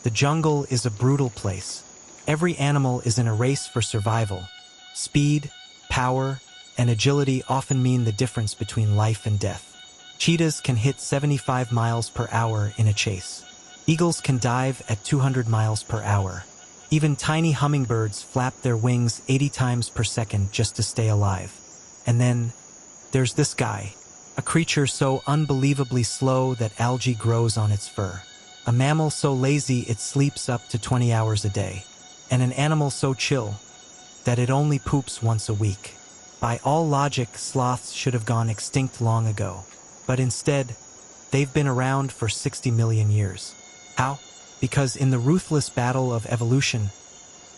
The jungle is a brutal place. Every animal is in a race for survival. Speed, power, and agility often mean the difference between life and death. Cheetahs can hit 75 miles per hour in a chase. Eagles can dive at 200 miles per hour. Even tiny hummingbirds flap their wings 80 times per second just to stay alive. And then, there's this guy, a creature so unbelievably slow that algae grows on its fur. A mammal so lazy it sleeps up to 20 hours a day. And an animal so chill that it only poops once a week. By all logic, sloths should have gone extinct long ago. But instead, they've been around for 60 million years. How? Because in the ruthless battle of evolution,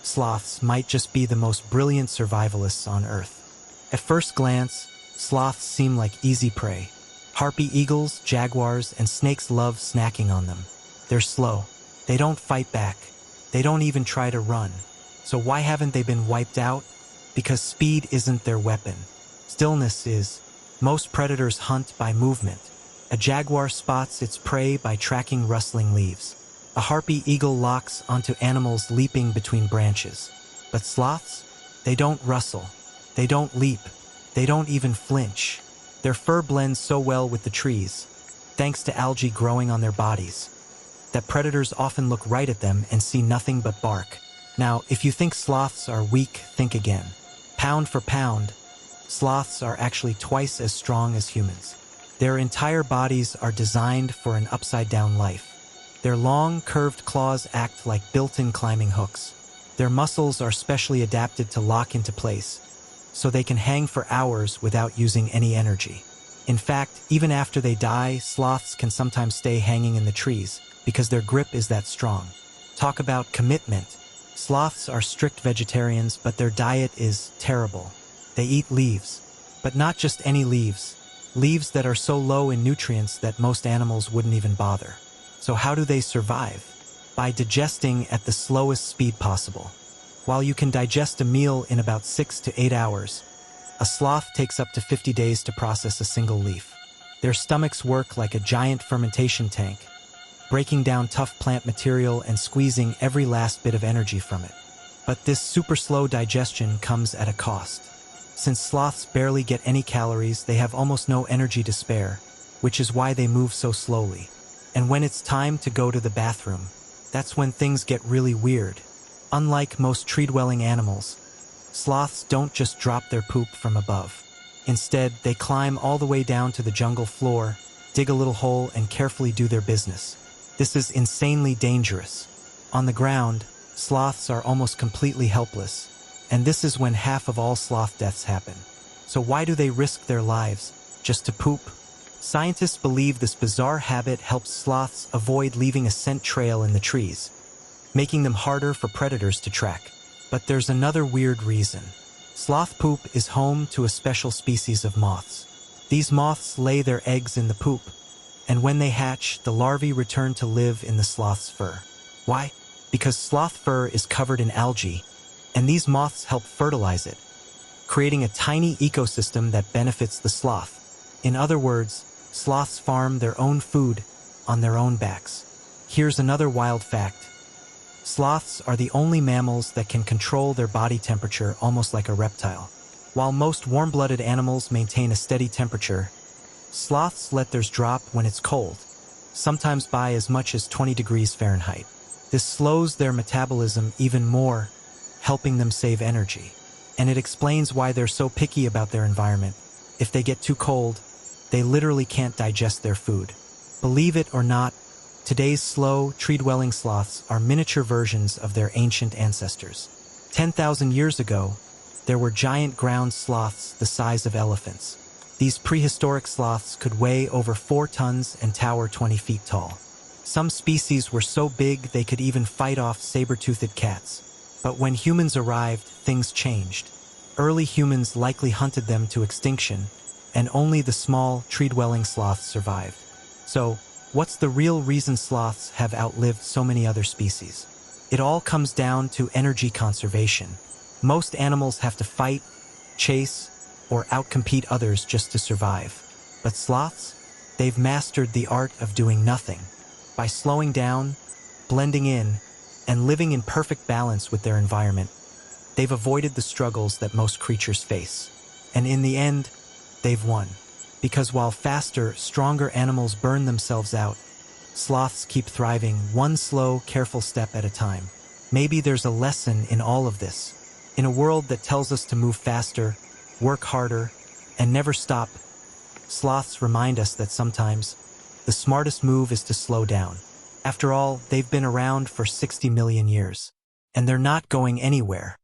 sloths might just be the most brilliant survivalists on Earth. At first glance, sloths seem like easy prey. Harpy eagles, jaguars, and snakes love snacking on them. They're slow. They don't fight back. They don't even try to run. So why haven't they been wiped out? Because speed isn't their weapon. Stillness is. Most predators hunt by movement. A jaguar spots its prey by tracking rustling leaves. A harpy eagle locks onto animals leaping between branches. But sloths? They don't rustle. They don't leap. They don't even flinch. Their fur blends so well with the trees, thanks to algae growing on their bodies, that predators often look right at them and see nothing but bark. Now, if you think sloths are weak, think again. Pound for pound, sloths are actually twice as strong as humans. Their entire bodies are designed for an upside-down life. Their long, curved claws act like built-in climbing hooks. Their muscles are specially adapted to lock into place, so they can hang for hours without using any energy. In fact, even after they die, sloths can sometimes stay hanging in the trees because their grip is that strong. Talk about commitment. Sloths are strict vegetarians, but their diet is terrible. They eat leaves, but not just any leaves. Leaves that are so low in nutrients that most animals wouldn't even bother. So how do they survive? By digesting at the slowest speed possible. While you can digest a meal in about 6 to 8 hours, a sloth takes up to 50 days to process a single leaf. Their stomachs work like a giant fermentation tank, breaking down tough plant material and squeezing every last bit of energy from it. But this super slow digestion comes at a cost. Since sloths barely get any calories, they have almost no energy to spare, which is why they move so slowly. And when it's time to go to the bathroom, that's when things get really weird. Unlike most tree-dwelling animals, sloths don't just drop their poop from above. Instead, they climb all the way down to the jungle floor, dig a little hole, and carefully do their business. This is insanely dangerous. On the ground, sloths are almost completely helpless, and this is when half of all sloth deaths happen. So why do they risk their lives? Just to poop? Scientists believe this bizarre habit helps sloths avoid leaving a scent trail in the trees, making them harder for predators to track. But there's another weird reason. Sloth poop is home to a special species of moths. These moths lay their eggs in the poop, and when they hatch, the larvae return to live in the sloth's fur. Why? Because sloth fur is covered in algae, and these moths help fertilize it, creating a tiny ecosystem that benefits the sloth. In other words, sloths farm their own food on their own backs. Here's another wild fact. Sloths are the only mammals that can control their body temperature almost like a reptile. While most warm-blooded animals maintain a steady temperature, sloths let theirs drop when it's cold, sometimes by as much as 20 degrees Fahrenheit. This slows their metabolism even more, helping them save energy. And it explains why they're so picky about their environment. If they get too cold, they literally can't digest their food. Believe it or not, today's slow, tree-dwelling sloths are miniature versions of their ancient ancestors. 10,000 years ago, there were giant ground sloths the size of elephants. These prehistoric sloths could weigh over 4 tons and tower 20 feet tall. Some species were so big they could even fight off saber-toothed cats. But when humans arrived, things changed. Early humans likely hunted them to extinction, and only the small, tree-dwelling sloths survived. So, what's the real reason sloths have outlived so many other species? It all comes down to energy conservation. Most animals have to fight, chase, or outcompete others just to survive. But sloths? They've mastered the art of doing nothing. By slowing down, blending in, and living in perfect balance with their environment. They've avoided the struggles that most creatures face. And in the end, they've won. Because while faster, stronger animals burn themselves out, sloths keep thriving one slow, careful step at a time. Maybe there's a lesson in all of this. In a world that tells us to move faster, work harder, and never stop, sloths remind us that sometimes the smartest move is to slow down. After all, they've been around for 60 million years, and they're not going anywhere.